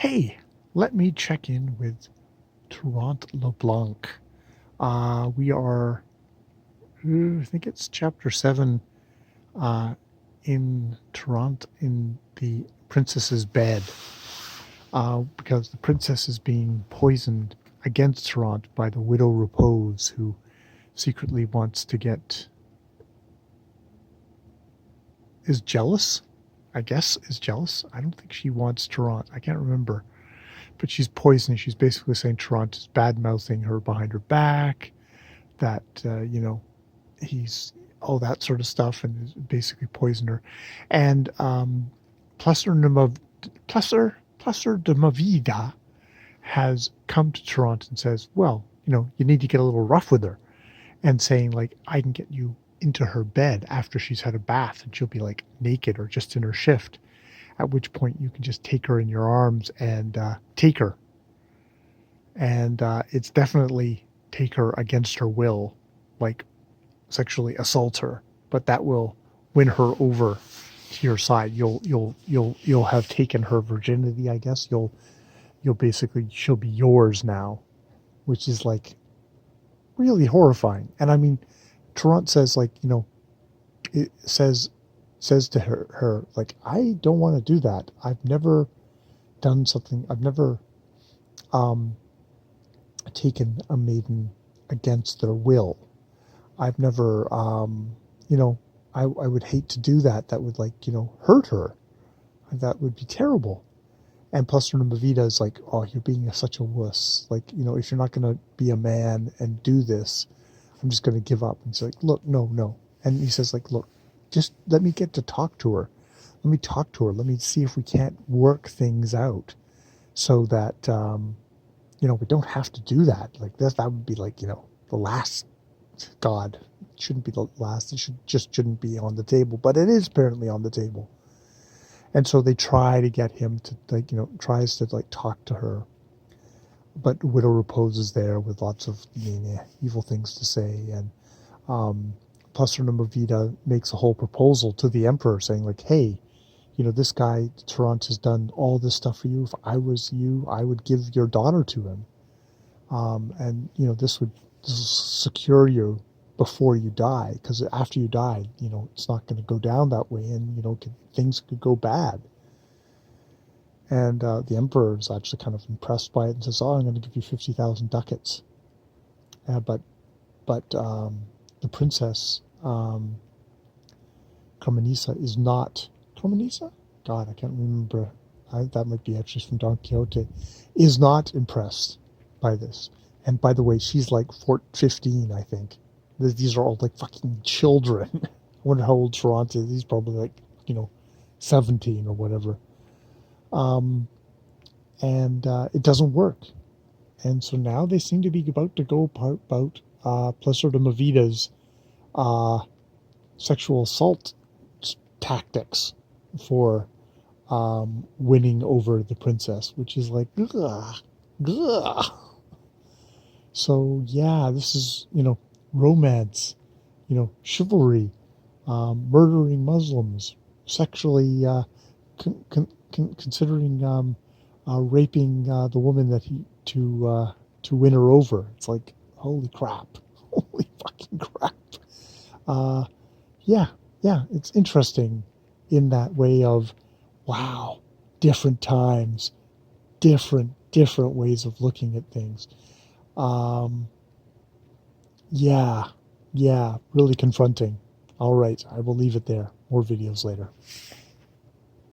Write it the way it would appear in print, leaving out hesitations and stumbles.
Hey, let me check in with Trnt LeBlanc. We are, I think it's chapter 7 in Trnt in the princess's bed, because the princess is being poisoned against Trnt by the widow Repose, who secretly wants to is jealous, I guess, is jealous. I don't think she wants Trnt. I can't remember. But she's poisoning. She's basically saying Trnt is bad-mouthing her behind her back, that, he's all that sort of stuff, and is basically poisoned her. And Plesser de Mavida has come to Trnt and says, well, you need to get a little rough with her, and saying, like, I can get you into her bed after she's had a bath, and she'll be, like, naked or just in her shift, at which point you can just take her in your arms and take her. And it's definitely take her against her will, like sexually assault her, but that will win her over to your side. You'll have taken her virginity, I guess. You'll basically, she'll be yours now, which is like really horrifying. And I mean, Trnt says, like, it says to her like, I don't want to do that. I've never done something. I've never taken a maiden against their will. I've never, I would hate to do that. That would, like, hurt her. That would be terrible. And plus, Mavita is like, oh, you're being such a wuss. Like, if you're not going to be a man and do this, I'm just going to give up. And he's like, look, no. And he says, like, look, just let me get to talk to her. Let me talk to her. Let me see if we can't work things out so that, we don't have to do that. Like, that would be like, the last. God, it shouldn't be the last. It shouldn't be on the table, but it is apparently on the table. And so they try to get him to, like, tries to, like, talk to her, but Widow Repose is there with lots of evil things to say. And Plesser Vita makes a whole proposal to the Emperor, saying, like, hey, this guy Trnt has done all this stuff for you. If I was you, I would give your daughter to him, and this will secure you before you die, because after you die, it's not going to go down that way, and things could go bad. And the emperor is actually kind of impressed by it and says, oh, I'm going to give you 50,000 ducats. But the princess, Carmenisa, is not Carmenisa. God, I can't remember. That might be actually from Don Quixote. Is not impressed by this. And by the way, she's like 15, I think. These are all like fucking children. I wonder how old Trnt is. He's probably like, 17 or whatever. And it doesn't work. And so now they seem to be about to go about Plesser de Mavita's sexual assault tactics for winning over the princess, which is like, ugh. So yeah, this is, romance, chivalry, murdering Muslims, sexually considering raping the woman that to win her over. It's like, holy crap, holy fucking crap. Yeah, it's interesting in that way of, wow, different times, different ways of looking at things. Yeah, really confronting. All right, I will leave it there. More videos later.